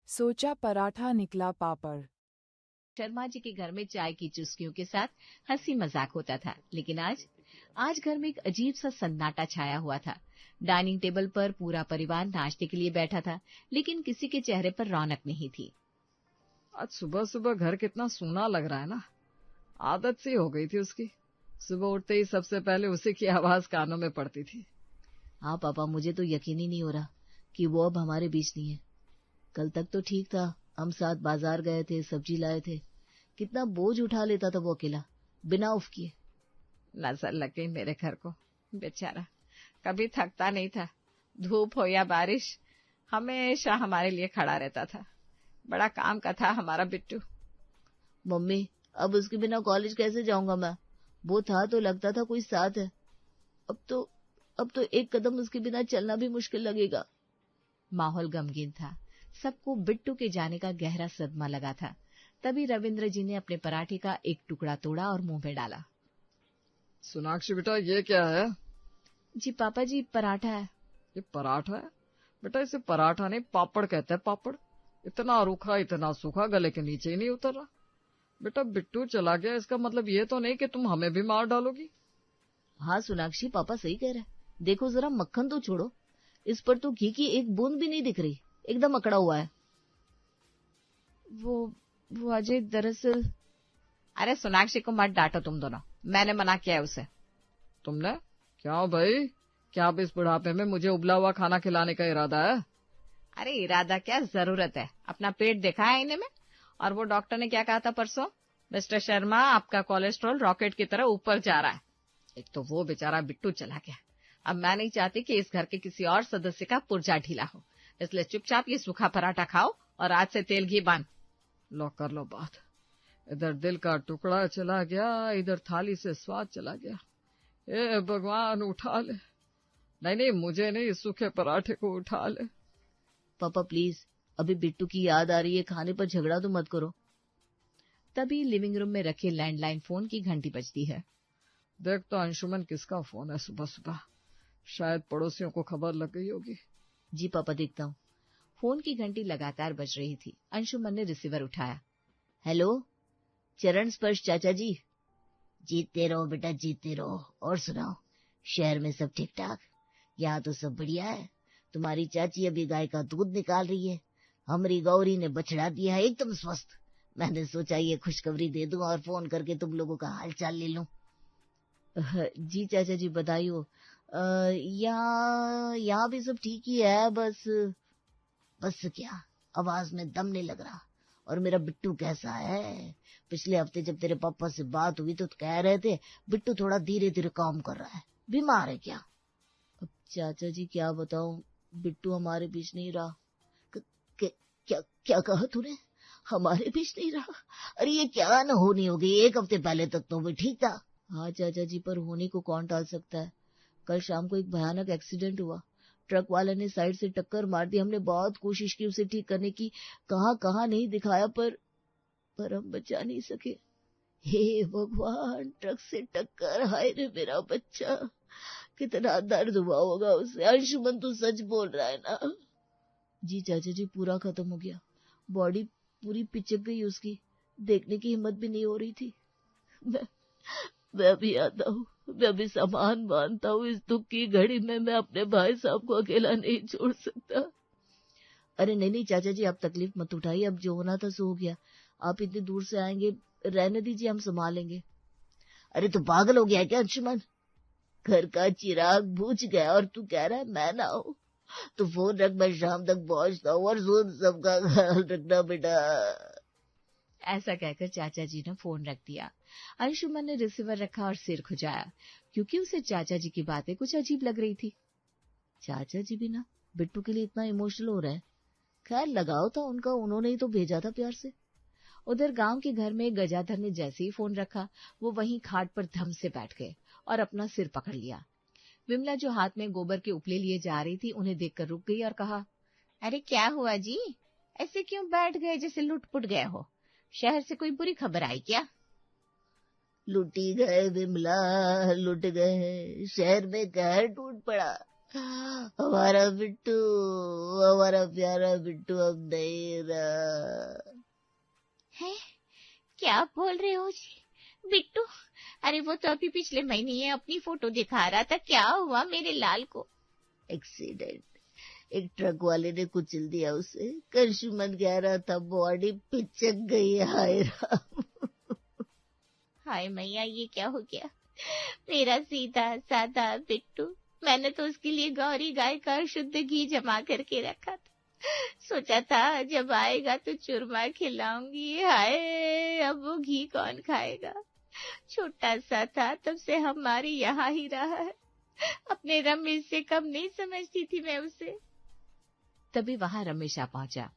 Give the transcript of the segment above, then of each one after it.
सोचा पराठा निकला पापड़। शर्मा जी के घर में चाय की चुस्कियों के साथ हंसी मजाक होता था, लेकिन आज घर में एक अजीब सा सन्नाटा छाया हुआ था। डाइनिंग टेबल पर पूरा परिवार नाश्ते के लिए बैठा था, लेकिन किसी के चेहरे पर रौनक नहीं थी। आज सुबह सुबह घर कितना सूना लग रहा है ना। आदत सी हो गई थी उसकी। सुबह उठते ही सबसे पहले उसी की आवाज कानों में पड़ती थी। हाँ पापा, मुझे तो यकीन ही नहीं हो रहा कि वो अब हमारे बीच नहीं है। कल तक तो ठीक था, हम साथ बाजार गए थे, सब्जी लाए थे। कितना बोझ उठा लेता था वो अकेला, बिना उफ किए। नजर लग गई मेरे घर को। बेचारा कभी थकता नहीं था। धूप हो या बारिश, हमेशा हमारे लिए खड़ा रहता था। बड़ा काम का था हमारा बिट्टू। मम्मी, अब उसके बिना कॉलेज कैसे जाऊंगा मैं? वो था तो लगता था कोई साथ है। अब तो एक कदम उसके बिना चलना भी मुश्किल लगेगा। माहौल गमगीन था। सबको बिट्टू के जाने का गहरा सदमा लगा था। तभी रविंद्र जी ने अपने पराठे का एक टुकड़ा तोड़ा और मुंह में डाला। सोनाक्षी बेटा, ये क्या है? जी पापा जी, पराठा है। ये पराठा है? बेटा इसे पराठा नहीं, पापड़ कहते हैं, पापड़। इतना रूखा, इतना सूखा, गले के नीचे ही नहीं उतर रहा। बेटा बिट्टू चला गया, इसका मतलब ये तो नहीं कि तुम हमें भी मार डालोगी? हाँ सोनाक्षी, पापा सही कह रहे हैं। देखो जरा, मक्खन तो छोड़ो, इस पर तो घी की एक बूंद भी नहीं दिख रही, एकदम अकड़ा हुआ है। वो अजय दरअसल। अरे सोनाक्षी को मत डांटो तुम दोनों, मैंने मना किया है उसे। तुमने? क्या भाई, क्या अब इस बुढ़ापे में मुझे उबला हुआ खाना खिलाने का इरादा है? अरे इरादा क्या, जरूरत है। अपना पेट देखा है आईने में? और वो डॉक्टर ने क्या कहा था परसों? मिस्टर शर्मा, आपका कोलेस्ट्रॉल रॉकेट की तरह ऊपर जा रहा है। एक तो वो बेचारा बिट्टू चला गया। अब मैं नहीं चाहती कि इस घर के किसी और सदस्य का पुर्जा ढीला हो, इसलिए चुपचाप ये सूखा पराठा खाओ और आज से तेल घी बांध लो। कर लो बात। इधर दिल का टुकड़ा चला गया, इधर थाली से स्वाद चला गया। ए भगवान, उठा ले। नहीं, मुझे नहीं, सूखे पराठे को उठा ले। पापा प्लीज, अभी बिट्टू की याद आ रही है, खाने पर झगड़ा तो मत करो। तभी लिविंग रूम में रखे लैंडलाइन फोन की घंटी बजती है। देख तो अंशुमन, किसका फोन है सुबह सुबह? शायद पड़ोसियों को खबर लग गई होगी। जी पापा, देखता हूँ। फोन की घंटी लगातार बज रही थी। अंशुमन ने रिसीवर उठाया। हेलो, चरण स्पर्श चाचा जी। जीतते रहो बेटा, जीतते रहो। और सुनाओ, शहर में सब ठीक ठाक? यहाँ तो सब बढ़िया है। तुम्हारी चाची अभी गाय का दूध निकाल रही है। हमारी गौरी ने बछड़ा दिया है, एकदम स्वस्थ। मैंने सोचा ये खुशखबरी दे दूं और फोन करके तुम लोगों का हाल चाल ले लूं। जी चाचा जी, बधाई हो। यहाँ भी सब ठीक ही है, बस क्या, आवाज में दम नहीं लग रहा। और मेरा बिट्टू कैसा है? पिछले हफ्ते जब तेरे पापा से बात हुई तो कह रहे थे बिट्टू थोड़ा धीरे धीरे काम कर रहा है। बीमार है क्या? अब चाचा जी क्या बताऊं, बिट्टू हमारे बीच नहीं रहा। क्या कहा तूने? हमारे बीच नहीं रहा? अरे ये क्या न होनी हो गई, एक हफ्ते पहले तक तो वो ठीक था। हाँ चाचा जी, पर होने को कौन टाल सकता है। कल शाम को एक भयानक एक्सीडेंट हुआ। ट्रक वाले ने साइड से टक्कर मार दी। हमने बहुत कोशिश की उसे ठीक करने की, कहाँ नहीं दिखाया, पर हम बचा नहीं सके। हे भगवान, ट्रक से टक्कर, हाय रे मेरा बच्चा, कितना दर्द हुआ होगा उसे। अंशुमन तू सच बोल रहा है ना? जी चाचा जी, पूरा खत्म हो गया। बॉडी पूरी पिचक गई उसकी, देखने की हिम्मत भी नहीं हो रही थी। मैं भी आता हूँ, मैं भी सामान मानता हूँ। इस दुख की घड़ी में मैं अपने भाई साहब को अकेला नहीं छोड़ सकता। अरे नहीं चाचा जी, आप तकलीफ मत उठाइए, अब जो होना था सो हो गया। आप इतनी दूर से आएंगे, रहने दीजिए, हम संभालेंगे। अरे तू पागल हो गया है क्या अंशुमन? घर का चिराग बुझ गया और तू कह रहा है मैं ना हूँ? तो फोन रख, मैं शाम तक पहुंचता हूँ, और सुन, सबका ख्याल रखना बेटा। ऐसा कहकर चाचा जी ने फोन रख दिया। अंशुमन ने रिसीवर रखा और सिर खुजाया, क्योंकि उसे चाचा जी की बातें कुछ अजीब लग रही थी। चाचा जी भी ना बिट्टू के लिए इतना इमोशनल हो रहा है। खैर, लगाव था उनका, उन्होंने ही तो भेजा था प्यार से। उधर गांव के घर में गजाधर ने जैसे ही फोन रखा, वो वहीं खाट पर धम से बैठ गए और अपना सिर पकड़ लिया। विमला जो हाथ में गोबर के उपले लिए जा रही थी, उन्हें देखकर रुक गई और कहा, अरे क्या हुआ जी, ऐसे क्यों बैठ गए जैसे लुट-पुट गए हो? शहर से कोई बुरी खबर आई क्या? लुटी गए विमला, लुट गए। शहर में कहर टूट पड़ा। हमारा बिट्टू, हमारा प्यारा बिट्टू अब नहीं रहा है। क्या बोल रहे हो जी? बिट्टू? अरे वो तो अभी पिछले महीने ही अपनी फोटो दिखा रहा था, क्या हुआ मेरे लाल को? एक्सीडेंट, एक ट्रक वाले ने कुचल दिया उसे। करशुमन कह रहा था बॉडी पिचक गई। हाय राम, हाय मैया, ये क्या हो गया? मेरा सीधा साधा बिट्टू, मैंने तो उसके लिए गौरी गाय का शुद्ध घी जमा करके रखा था। सोचा था जब आएगा तो चूरमा खिलाऊंगी। हाय, अब वो घी कौन खाएगा? छोटा सा था तब से हमारे यहाँ ही रहा है। अपने रमेश से कम नहीं समझती थी मैं उसे। तभी वहां रमेश आ पहुंचा।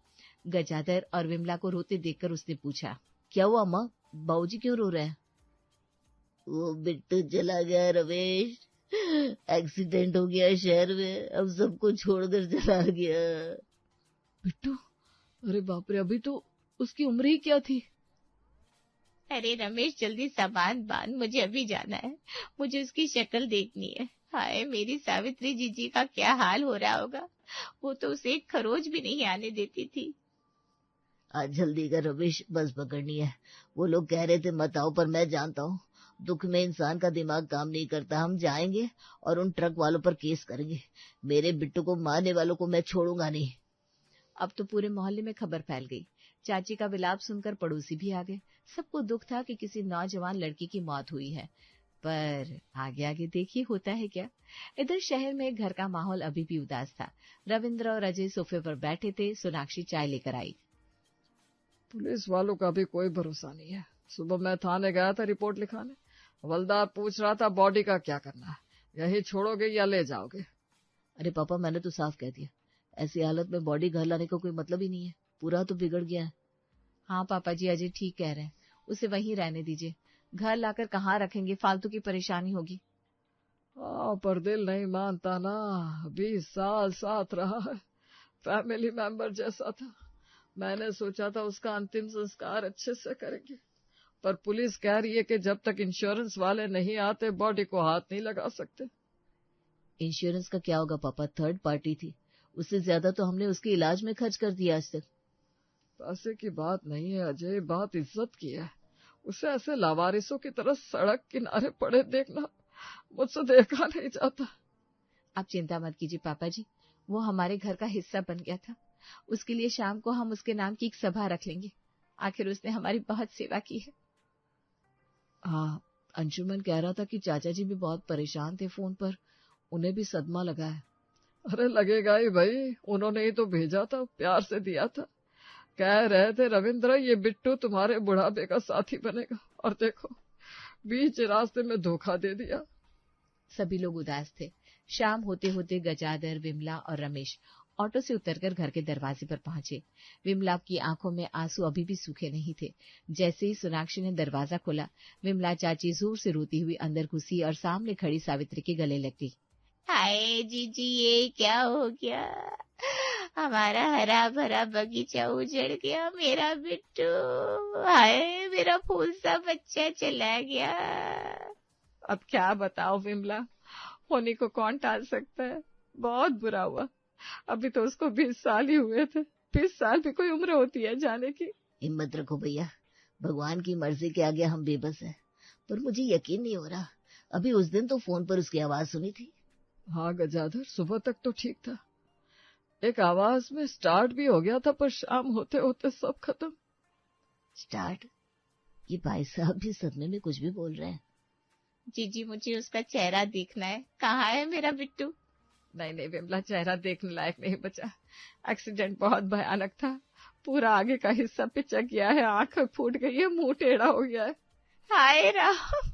गजाधर और विमला को रोते देखकर उसने पूछा, क्या हुआ माँ, बाबूजी क्यों रो रहे हैं? वो बिट्टू चला गया रमेश, एक्सीडेंट हो गया शहर में, अब सबको छोड़कर चला गया। बिट्टू? अरे बाप रे, अभी तो उसकी उम्र ही क्या थी? अरे रमेश, जल्दी सामान बांध, मुझे अभी जाना है, मुझे उसकी शक्ल देखनी है। हाय, मेरी सावित्री जीजी का क्या हाल हो रहा होगा, वो तो उसे एक खरोच भी नहीं आने देती थी। आज जल्दी कर रमेश, बस पकड़नी है। वो लोग कह रहे थे मत आओ, पर मैं जानता हूँ दुख में इंसान का दिमाग काम नहीं करता। हम जाएंगे और उन ट्रक वालों पर केस करेंगे। मेरे बिट्टू को मारने वालों को मैं छोड़ूंगा नहीं। अब तो पूरे मोहल्ले में खबर फैल गई। चाची का विलाप सुनकर पड़ोसी भी आ गए। सबको दुख था कि किसी नौजवान लड़की की मौत हुई है, पर आगे आगे देखिए होता है क्या। इधर शहर में घर का माहौल अभी भी उदास था। रविंद्र और अजय सोफे पर बैठे थे। सोनाक्षी चाय लेकर आई। पुलिस वालों का भी कोई भरोसा नहीं है। सुबह मैं थाने गया था रिपोर्ट लिखाने, हवलदार पूछ रहा था बॉडी का क्या करना है, यही छोड़ोगे या ले जाओगे? अरे पापा, मैंने तो साफ कह दिया, ऐसी हालत में बॉडी घर लाने का कोई मतलब ही नहीं है, पूरा तो बिगड़ गया है। हाँ पापा जी, अजय ठीक कह रहे हैं, उसे वहीं रहने दीजिए। घर लाकर कहाँ रखेंगे, फालतू की परेशानी होगी। हाँ, पर दिल नहीं मानता ना। 20 साल साथ रहा है, फैमिली मेंबर जैसा था। मैंने सोचा था उसका अंतिम संस्कार अच्छे से करेंगे, पर पुलिस कह रही है कि जब तक इंश्योरेंस वाले नहीं आते बॉडी को हाथ नहीं लगा सकते। इंश्योरेंस का क्या होगा पापा, थर्ड पार्टी थी, उससे ज्यादा तो हमने उसके इलाज में खर्च कर दिया आज तक। पैसे की बात नहीं है अजय, बात इज्जत की है। उसे ऐसे लावारिसों की तरह सड़क किनारे पड़े देखना मुझसे देखा नहीं जाता। आप चिंता मत कीजिए पापा जी, वो हमारे घर का हिस्सा बन गया था। उसके लिए शाम को हम उसके नाम की एक सभा रख लेंगे, आखिर उसने हमारी बहुत सेवा की है। हाँ, अंशुमन कह रहा था कि चाचा जी भी बहुत परेशान थे फोन पर, उन्हें भी सदमा लगा है। अरे लगेगा ही भाई, उन्होंने ही तो भेजा था, प्यार से दिया था। कह रहे थे रविंद्र ये बिट्टू तुम्हारे बुढ़ापे का साथी बनेगा, और देखो बीच रास्ते में धोखा दे दिया। सभी लोग उदास थे। शाम होते होते गजाधर, विमला और रमेश ऑटो से उतरकर घर के दरवाजे पर पहुंचे। विमला की आंखों में आंसू अभी भी सूखे नहीं थे। जैसे ही सोनाक्षी ने दरवाजा खोला, विमला चाची जोर से रोती हुई अंदर घुसी और सामने खड़ी सावित्री के गले लग गई। हाय जीजी, ये क्या हो गया? हमारा हरा भरा बगीचा उजड़ गया, मेरा बिट्टू, हाय मेरा फूल सा बच्चा चला गया। अब क्या बताओ विमला, होने को कौन टाल सकता है। बहुत बुरा हुआ, अभी तो उसको 20 साल ही हुए थे। 20 साल भी कोई उम्र होती है जाने की। हिम्मत रखो भैया, भगवान की मर्जी के आगे हम बेबस हैं। पर मुझे यकीन नहीं हो रहा, अभी उस दिन तो फोन पर उसकी आवाज सुनी थी। हाँ गजाधर, सुबह तक तो ठीक था, एक आवाज में स्टार्ट भी हो गया था, पर शाम होते होते सब खत्म। स्टार्ट? ये भाई साहब भी सदमे में कुछ भी बोल रहे हैं। जीजी, मुझे उसका चेहरा देखना है, कहाँ है मेरा बिट्टू? नहीं नहीं विमला, चेहरा देखने लायक नहीं बचा। एक्सीडेंट बहुत भयानक था, पूरा आगे का हिस्सा पिचक गया है, आंख फूट गई है, मुंह टेढ़ा हो गया है। हाय राम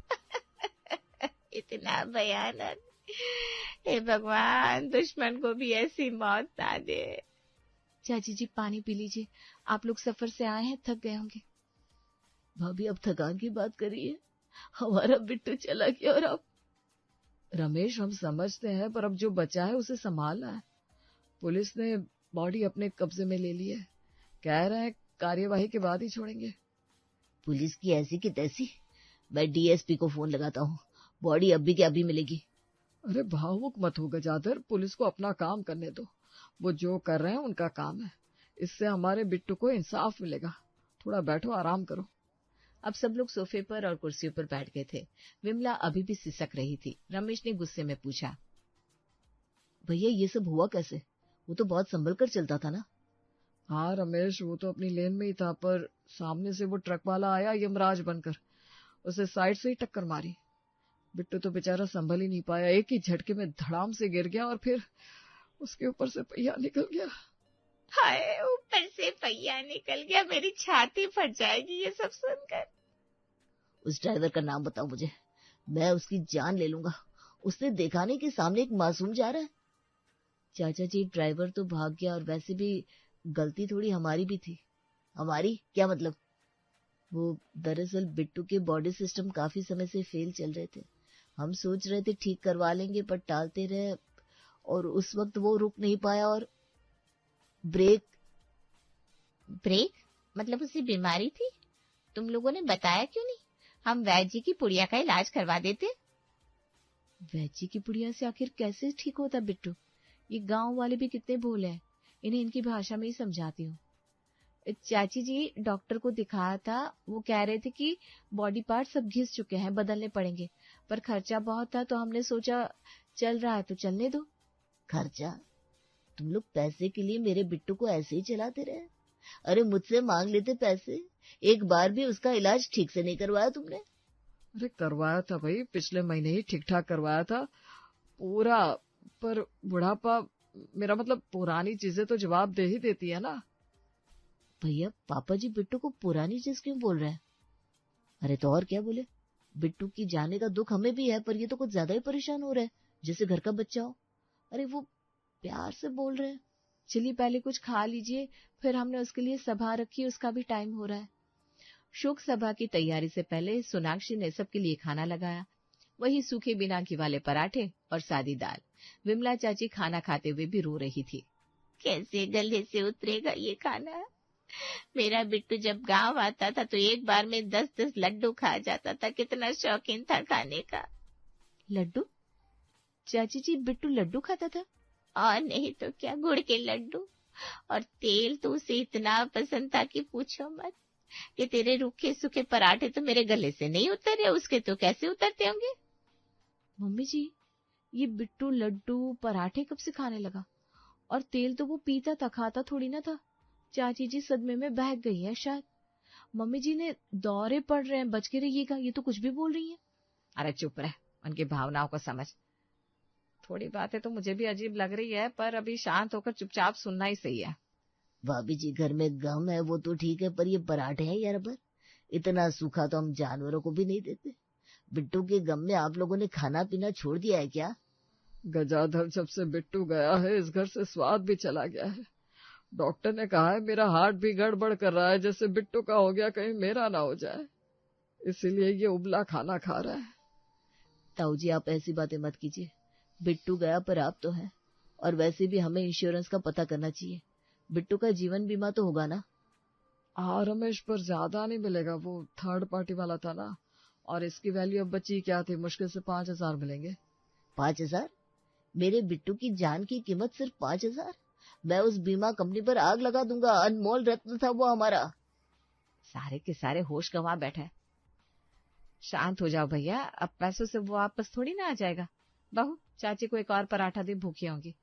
इतना भयानक, हे भगवान, दुश्मन को भी ऐसी मौत ना दे। चाची जी पानी पी लीजिए, आप लोग सफर से आए हैं, थक गए होंगे। भाभी अब थकान की बात करिए, हमारा बिट्टू चला गया और अब। रमेश, हम समझते हैं, पर अब जो बचा है उसे संभालना है। पुलिस ने बॉडी अपने कब्जे में ले ली है, कह रहे हैं कार्यवाही के बाद ही छोड़ेंगे। पुलिस की ऐसी की तैसी, मैं डीएसपी को फोन लगाता हूँ, बॉडी अभी के अभी मिलेगी। अरे भावुक मत हो गजाधर, पुलिस को अपना काम करने दो। वो जो कर रहे हैं उनका काम है। इससे हमारे बिट्टू को इंसाफ मिलेगा। थोड़ा बैठो, आराम करो। अब सब लोग सोफे पर और कुर्सियों पर बैठ गए थे। विमला अभी भी सिसक रही थी। रमेश ने गुस्से में पूछा, भैया ये सब हुआ कैसे? वो तो बहुत संभल कर चलता था ना। हाँ रमेश, वो तो अपनी लेन में ही था, पर सामने से वो ट्रक वाला आया यमराज बनकर, उसे साइड से ही टक्कर मारी। बिट्टू तो बेचारा संभल ही नहीं पाया, एक ही झटके में धड़ाम से गिर गया और फिर उसके ऊपर से पहिया निकल गया। हाय, ऊपर से पहिया निकल गया, मेरी छाती फट जाएगी ये सब सुनकर। उस ड्राइवर का नाम बताओ मुझे, मैं उसकी जान ले लूंगा। उसने देखा नहीं कि सामने एक मासूम जा रहा है। चाचा जी, ड्राइवर तो भाग गया और वैसे भी गलती थोड़ी हमारी भी थी। हमारी क्या मतलब? वो दरअसल बिट्टू के बॉडी सिस्टम काफी समय से फेल चल रहे थे। हम सोच रहे थे ठीक करवा लेंगे, पर टालते रहे और उस वक्त वो रुक नहीं पाया और ब्रेक मतलब उसे बीमारी थी? तुम लोगों ने बताया क्यों नहीं? हम वैद्य जी की पुड़िया का इलाज करवा देते। वैद्य जी की पुड़िया से आखिर कैसे ठीक होता बिट्टू? ये गांव वाले भी कितने भोले हैं, इन्हें इनकी भाषा में ही समझाती हूँ। चाची जी, डॉक्टर को दिखाया था, वो कह रहे थे कि बॉडी पार्ट सब घिस चुके हैं, बदलने पड़ेंगे, पर खर्चा बहुत था तो हमने सोचा चल रहा है तो चलने दो। खर्चा? तुम लोग पैसे के लिए मेरे बिट्टू को ऐसे ही चलाते रहे? अरे मुझसे मांग लेते पैसे, एक बार भी उसका इलाज ठीक से नहीं करवाया तुमने। अरे करवाया था भाई, पिछले महीने ही ठीक ठाक करवाया था पूरा, पर बुढ़ापा, मेरा मतलब पुरानी चीजें तो जवाब दे ही देती है ना। भैया, पापा जी बिट्टू को पुरानी चीज क्यों बोल रहे हैं? अरे तो और क्या बोले? बिट्टू की जाने का दुख हमें भी है, पर ये तो कुछ ज्यादा ही परेशान हो रहा है, जैसे घर का बच्चा हो। अरे वो प्यार से बोल रहे हैं। चलिए पहले कुछ खा लीजिए, फिर हमने उसके लिए सभा रखी, उसका भी टाइम हो रहा है। शोक सभा की तैयारी से पहले सोनाक्षी ने सबके लिए खाना लगाया। वही सूखे बिना घी वाले पराठे और सादी दाल। विमला चाची खाना खाते हुए भी रो रही थी। कैसे गले से उतरेगा ये खाना? मेरा बिट्टू जब गांव आता था तो एक बार में 10-10 लड्डू खा जाता था, कितना शौकीन था खाने का। लड्डू? चाची जी, बिट्टू लड्डू खाता था? और नहीं तो क्या, गुड़ के लड्डू। और तेल तो उसे इतना पसंद था कि पूछो मत। कि तेरे रूखे सूखे पराठे तो मेरे गले से नहीं उतरे, उसके तो कैसे उतरते होंगे? मम्मी जी, ये बिट्टू लड्डू पराठे कब से खाने लगा? और तेल तो वो पीता था, खाता थोड़ी ना था। चाची जी सदमे में बह गई है शायद। मम्मी जी ने दौरे पड़ रहे हैं, बच के रहिएगा, ये तो कुछ भी बोल रही है। अरे चुप रह, उनकी भावनाओं को समझ। थोड़ी बातें तो मुझे भी अजीब लग रही है, पर अभी शांत होकर चुपचाप सुनना ही सही है। भाभी जी, घर में गम है वो तो ठीक है, पर ये पराठे हैं यार, पर इतना सूखा तो हम जानवरों को भी नहीं देते। बिट्टू के गम में आप लोगों ने खाना पीना छोड़ दिया है क्या? गजाधर, जब से बिट्टू गया है इस घर से स्वाद भी चला गया है। डॉक्टर ने कहा है मेरा हार्ट भी गड़बड़ कर रहा है, जैसे बिट्टू का हो गया कहीं मेरा ना हो जाए, इसीलिए ये उबला खाना खा रहा है। ताऊ जी, आप ऐसी बातें मत कीजिए। बिट्टू गया पर आप तो हैं, और वैसे भी हमें इंश्योरेंस का पता करना चाहिए। बिट्टू का जीवन बीमा तो होगा ना? हाँ रमेश, पर ज्यादा नहीं मिलेगा, वो थर्ड पार्टी वाला था ना, और इसकी वैल्यू अब बची क्या थी, मुश्किल से 5,000 मिलेंगे। 5,000? मेरे बिट्टू की जान की कीमत सिर्फ 5,000? मैं उस बीमा कंपनी पर आग लगा दूंगा, अनमोल रत्न था वो हमारा। सारे के सारे होश गंवा बैठे। शांत हो जाओ भैया, अब पैसों से वो वापस थोड़ी ना आ जाएगा। बहू, चाची को एक और पराठा दे, भूखी होंगी।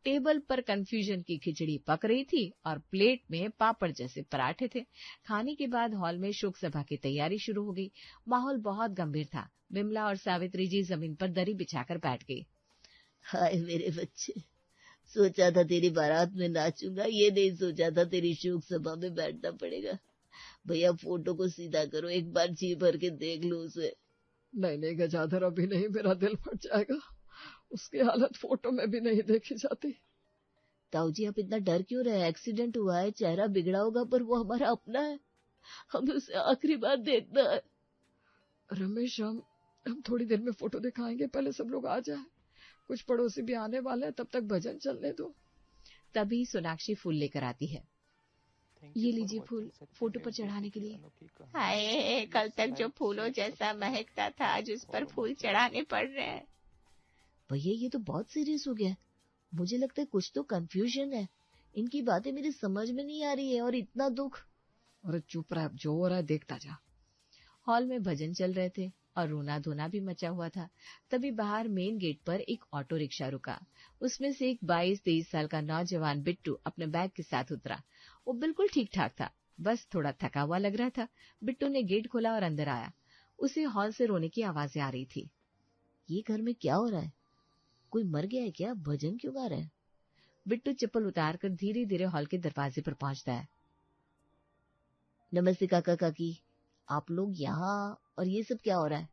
टेबल पर कंफ्यूजन की खिचड़ी पक रही थी और प्लेट में पापड़ जैसे पराठे थे। खाने के बाद हॉल में शोक सभा की तैयारी शुरू हो गई। माहौल बहुत गंभीर था। विमला और सावित्री जी जमीन पर दरी बिछाकर बैठ गई। हाय मेरे बच्चे, सोचा था तेरी बारात में नाचूंगा, ये नहीं सोचा था तेरी शोक सभा में बैठना पड़ेगा। भैया फोटो को सीधा करो, एक बार जी भर के देख लो उसे। नहीं नहीं गजाधर, अभी नहीं, मेरा दिल फट जाएगा, उसकी हालत फोटो में भी नहीं देखी जाती। ताऊ जी, आप इतना डर क्यों रहे? एक्सीडेंट हुआ है, चेहरा बिगड़ा होगा, पर वो हमारा अपना है, हमें उसे आखिरी बार देखना है। रमेश, हम थोड़ी देर में फोटो दिखाएंगे, पहले सब लोग आ जाए, कुछ पड़ोसी भी आने वाले हैं, तब तक भजन चलने दो। तभी सोनाक्षी फूल लेकर आती है। ये लीजिए फूल, फोटो पर चढ़ाने के लिए। हाय, कल तक जो फूलों जैसा महकता था, आज उस पर फूल चढ़ाने पड़ रहे हैं। भैया ये तो बहुत सीरियस हो गया है। मुझे लगता है कुछ तो कंफ्यूजन है। इनकी बातें मेरी समझ में नहीं आ रही है और इतना दुख। अरे चुप रह, जो हो रहा है देखता जा। हॉल में भजन चल रहे थे और रोना धोना भी मचा हुआ था। तभी बाहर मेन गेट पर एक ऑटो रिक्शा रुका। उसमें से एक 22-23 साल का नौजवान बिट्टू अपने बैग के साथ उतरा। वो बिल्कुल ठीक ठाक था, बस थोड़ा थका हुआ लग रहा था। बिट्टू ने गेट खोला और अंदर आया। उसे हॉल से रोने की आवाजें आ रही थी। ये घर में क्या हो रहा है? कोई मर गया है क्या? भजन क्यों गा रहे हैं? बिट्टू चप्पल उतारकर धीरे धीरे हॉल के दरवाजे पर पहुंचता है। नमस्ते काका काकी, आप लोग यहाँ, और ये सब क्या हो रहा है?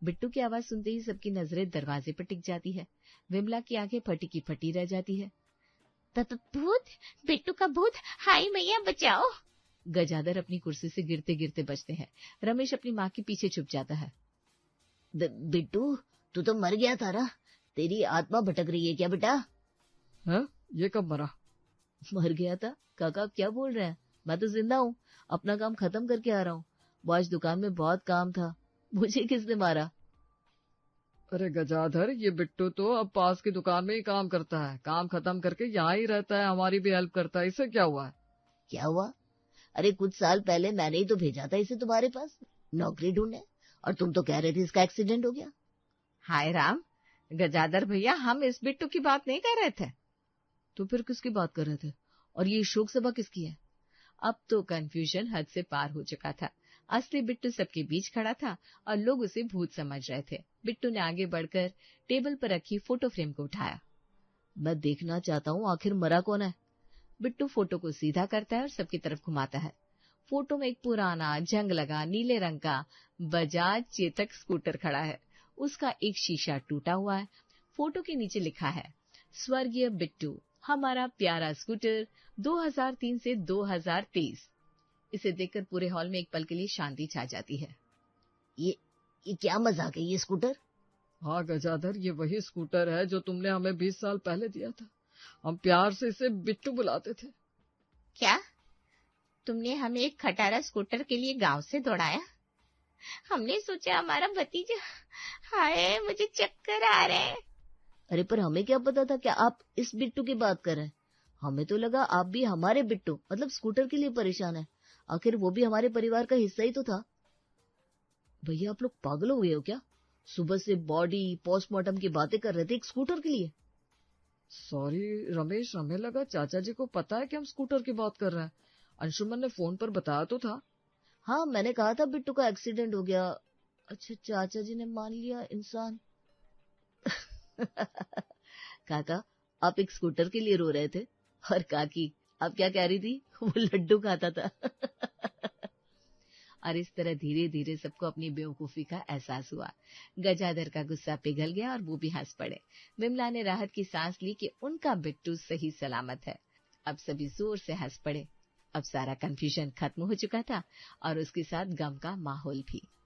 बिट्टू की आवाज सुनते ही सबकी नजरें दरवाजे पर टिक जाती है। विमला की आंखें फटी की फटी रह जाती है। भूत, बिट्टू का भूत, हाय मैया बचाओ। गजाधर अपनी कुर्सी से गिरते गिरते बचते हैं। रमेश अपनी माँ के पीछे छुप जाता है। बिट्टू, तू तो मर गया था ना? तेरी आत्मा भटक रही है क्या बेटा? हाँ, ये कब मरा? मर गया था? काका क्या बोल रहे हैं? मैं तो जिंदा हूँ, अपना काम खत्म करके आ रहा हूँ। वो आज दुकान में बहुत काम था। मुझे किसने मारा? अरे गजाधर, ये बिट्टू तो अब पास की दुकान में ही काम करता है। काम खत्म करके यहाँ ही रहता है, हमारी भी हेल्प करता है। इससे क्या हुआ है? क्या हुआ? अरे कुछ साल पहले मैंने ही तो भेजा था इसे तुम्हारे पास नौकरी ढूंढने, और तुम तो कह रहे थे इसका एक्सीडेंट हो गया। हाय राम, गजाधर भैया, हम इस बिट्टू की बात नहीं कर रहे थे। तो फिर किसकी बात कर रहे थे? और ये शोक सभा किसकी है? अब तो कंफ्यूजन हद से पार हो चुका था। असली बिट्टू सबके बीच खड़ा था और लोग उसे भूत समझ रहे थे। बिट्टू ने आगे बढ़कर टेबल पर रखी फोटो फ्रेम को उठाया। मैं देखना चाहता हूँ आखिर मरा कौन है। बिट्टू फोटो को सीधा करता है और सबकी तरफ घुमाता है। फोटो में एक पुराना जंग लगा नीले रंग का बजाज चेतक स्कूटर खड़ा है। उसका एक शीशा टूटा हुआ है। फोटो के नीचे लिखा है, स्वर्गीय बिट्टू, हमारा प्यारा स्कूटर 2003 से 2023। इसे देखकर पूरे हॉल में एक पल के लिए शांति छा जाती है। ये क्या मजाक है? ये स्कूटर? हाँ गजाधर, ये वही स्कूटर है जो तुमने हमें 20 साल पहले दिया था। हम प्यार से इसे बिट्टू बुलाते थे। क्या तुमने हमें एक खटारा स्कूटर के लिए गांव से दौड़ाया? हमने सोचा हमारा भतीजा। हाय, मुझे चक्कर आ रहे हैं। अरे पर हमें क्या पता था क्या आप इस बिट्टू की बात कर रहे हैं? हमें तो लगा आप भी हमारे बिट्टू मतलब स्कूटर के लिए परेशान है। आखिर वो भी हमारे परिवार का हिस्सा ही तो था। भैया आप लोग पागल हो गए हो क्या? सुबह से बॉडी पोस्टमार्टम की बातें कर रहे थे एक स्कूटर के लिए। सॉरी रमेश, हमें लगा चाचा जी को पता है कि हम स्कूटर की बात कर रहे हैं। अंशुमन ने फोन पर बताया तो था। हाँ, मैंने कहा था बिट्टू का एक्सीडेंट हो गया। अच्छा, चाचा जी ने मान लिया इंसान। काका, आप एक स्कूटर के लिए रो रहे थे, और काकी आप क्या कह रही थी? वो लड्डू खाता था। और इस तरह धीरे धीरे सबको अपनी बेवकूफी का एहसास हुआ। गजाधर का गुस्सा पिघल गया और वो भी हंस पड़े। विमला ने राहत की सांस ली कि उनका बिट्टू सही सलामत है। अब सभी जोर से हंस पड़े। अब सारा कंफ्यूजन खत्म हो चुका था और उसके साथ गम का माहौल भी।